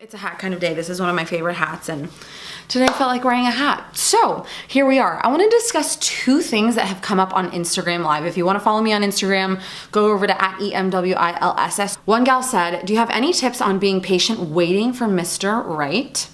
It's a hat kind of day. This is one of my favorite hats, and today I felt like wearing a hat. So here we are. I want to discuss two things that have come up on Instagram Live. If you want to follow me on Instagram, go over to @EMWILSS. One gal said, do you have any tips on being patient waiting for Mr. Right?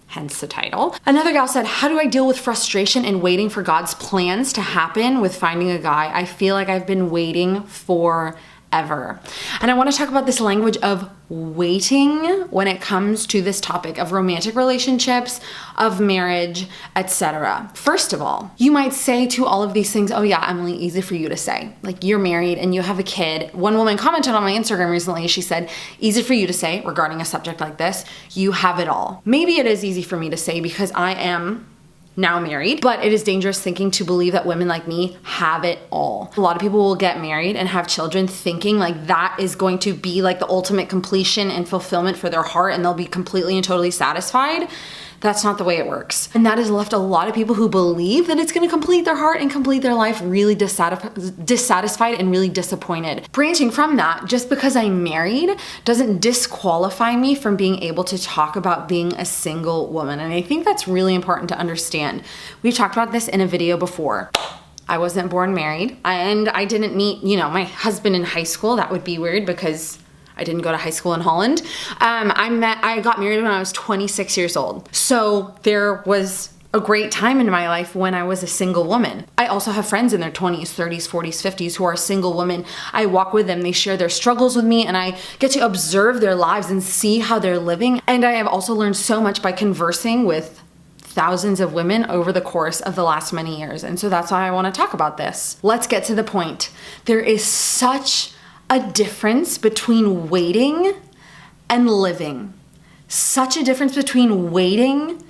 Hence the title. Another gal said, how do I deal with frustration and waiting for God's plans to happen with finding a guy? I feel like I've been waiting forever. And I want to talk about this language of waiting when it comes to this topic of romantic relationships, of marriage, etc. First of all, you might say to all of these things, oh yeah, Emily, easy for you to say. Like, you're married and you have a kid. One woman commented on my Instagram recently, she said, easy for you to say regarding a subject like this, you have it all. Maybe it is easy for me to say because I am now married, but it is dangerous thinking to believe that women like me have it all. A lot of people will get married and have children thinking like that is going to be like the ultimate completion and fulfillment for their heart and they'll be completely and totally satisfied. That's not the way it works. And that has left a lot of people who believe that it's gonna complete their heart and complete their life really dissatisfied and really disappointed. Branching from that, just because I'm married doesn't disqualify me from being able to talk about being a single woman. And I think that's really important to understand. We've talked about this in a video before. I wasn't born married and I didn't meet, my husband in high school. That would be weird because I didn't go to high school in Holland. I got married when I was 26 years old. So there was a great time in my life when I was a single woman. I also have friends in their 20s, 30s, 40s, 50s who are single women. I walk with them, they share their struggles with me, and I get to observe their lives and see how they're living. And I have also learned so much by conversing with thousands of women over the course of the last many years. And so that's why I want to talk about this. Let's get to the point. There is such a difference between waiting and living. Such a difference between waiting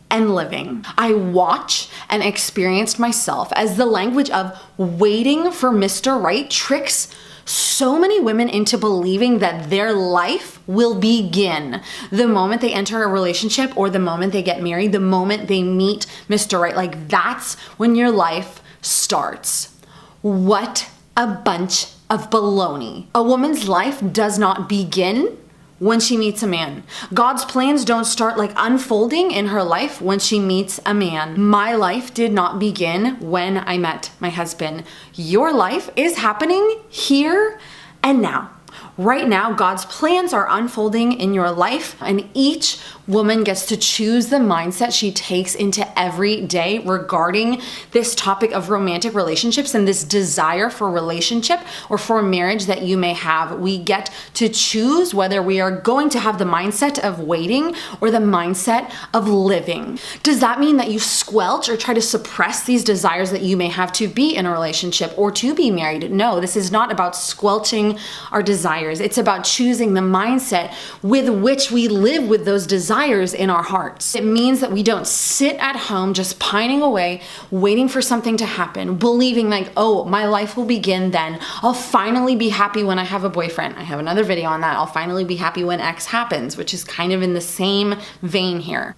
and living. I watch and experienced myself as the language of waiting for Mr. Right tricks so many women into believing that their life will begin the moment they enter a relationship or the moment they get married, the moment they meet Mr. Right. Like, that's when your life starts. What a bunch of baloney. A woman's life does not begin when she meets a man. God's plans don't start like unfolding in her life when she meets a man. My life did not begin when I met my husband. Your life is happening here and now. Right now, God's plans are unfolding in your life, and each woman gets to choose the mindset she takes into every day regarding this topic of romantic relationships and this desire for relationship or for marriage that you may have. We get to choose whether we are going to have the mindset of waiting or the mindset of living. Does that mean that you squelch or try to suppress these desires that you may have to be in a relationship or to be married? No, this is not about squelching our desires. It's about choosing the mindset with which we live with those desires in our hearts. It means that we don't sit at home just pining away, waiting for something to happen, believing like, oh, my life will begin then. I'll finally be happy when I have a boyfriend. I have another video on that. I'll finally be happy when X happens, which is kind of in the same vein here.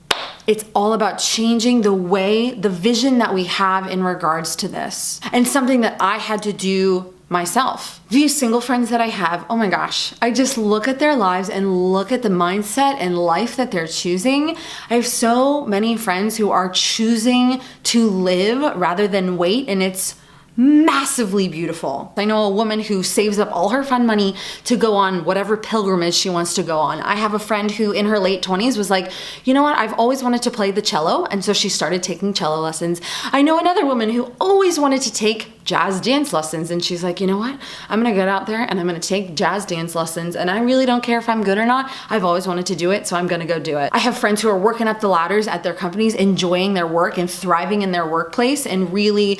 It's all about changing the vision that we have in regards to this. And something that I had to do myself. These single friends that I have, oh my gosh, I just look at their lives and look at the mindset and life that they're choosing. I have so many friends who are choosing to live rather than wait, and it's massively beautiful. I know a woman who saves up all her fun money to go on whatever pilgrimage she wants to go on. I have a friend who in her late 20s was like, you know what, I've always wanted to play the cello, and so she started taking cello lessons. I know another woman who always wanted to take jazz dance lessons, and she's like, you know what, I'm gonna get out there and I'm gonna take jazz dance lessons, and I really don't care if I'm good or not. I've always wanted to do it, so I'm gonna go do it. I have friends who are working up the ladders at their companies, enjoying their work and thriving in their workplace and really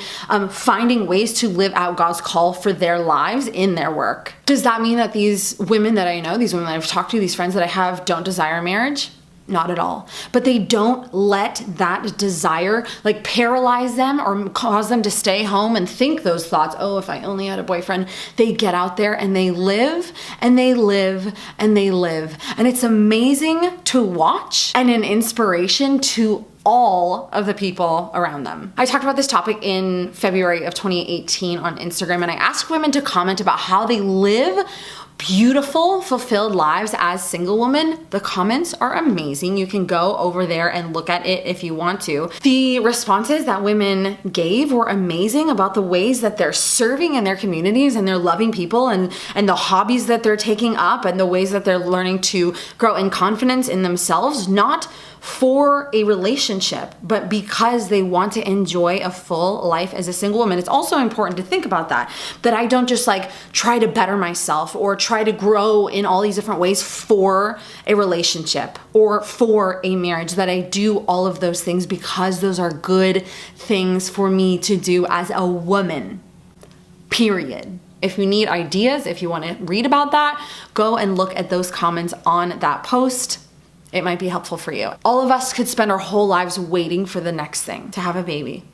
finding ways to live out God's call for their lives in their work. Does that mean that these women that I know, these women that I've talked to, these friends that I have, don't desire marriage? Not at all. But they don't let that desire like paralyze them or cause them to stay home and think those thoughts. Oh, if I only had a boyfriend. They get out there and they live and they live and they live. And it's amazing to watch and an inspiration to all of the people around them. I talked about this topic in February of 2018 on Instagram, and I asked women to comment about how they live beautiful, fulfilled lives as single women, the comments are amazing. You can go over there and look at it if you want to. The responses that women gave were amazing about the ways that they're serving in their communities and they're loving people and the hobbies that they're taking up and the ways that they're learning to grow in confidence in themselves, not for a relationship, but because they want to enjoy a full life as a single woman. It's also important to think about that I don't just like try to better myself or try to grow in all these different ways for a relationship or for a marriage, that I do all of those things because those are good things for me to do as a woman, period. If you need ideas, if you want to read about that, go and look at those comments on that post. It might be helpful for you. All of us could spend our whole lives waiting for the next thing, to have a baby,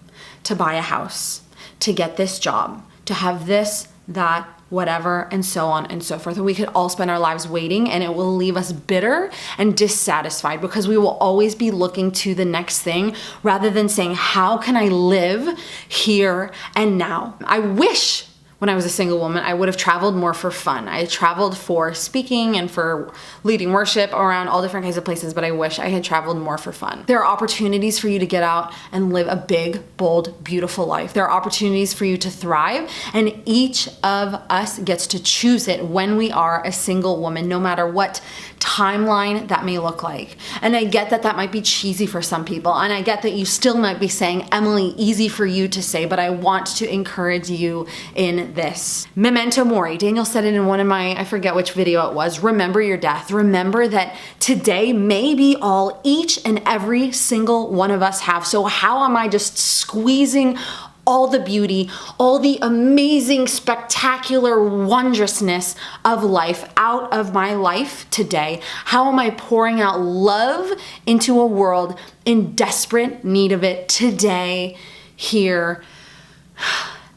to buy a house, to get this job, to have this, that, whatever, and so on and so forth. And we could all spend our lives waiting, and it will leave us bitter and dissatisfied because we will always be looking to the next thing rather than saying, how can I live here and now? I wish when I was a single woman, I would have traveled more for fun. I traveled for speaking and for leading worship around all different kinds of places, but I wish I had traveled more for fun. There are opportunities for you to get out and live a big, bold, beautiful life. There are opportunities for you to thrive, and each of us gets to choose it when we are a single woman, no matter what timeline that may look like. And I get that that might be cheesy for some people, and I get that you still might be saying, Emily, easy for you to say, but I want to encourage you in this. Memento mori. Daniel said it in one of my, I forget which video it was, remember your death. Remember that today may be all each and every single one of us have. So how am I just squeezing all the beauty, all the amazing, spectacular wondrousness of life out of my life today? How am I pouring out love into a world in desperate need of it today, here,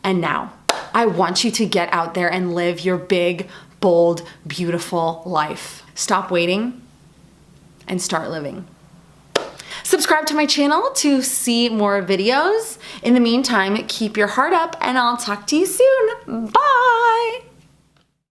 and now? I want you to get out there and live your big, bold, beautiful life. Stop waiting and start living. Subscribe to my channel to see more videos. In the meantime, keep your heart up and I'll talk to you soon. Bye!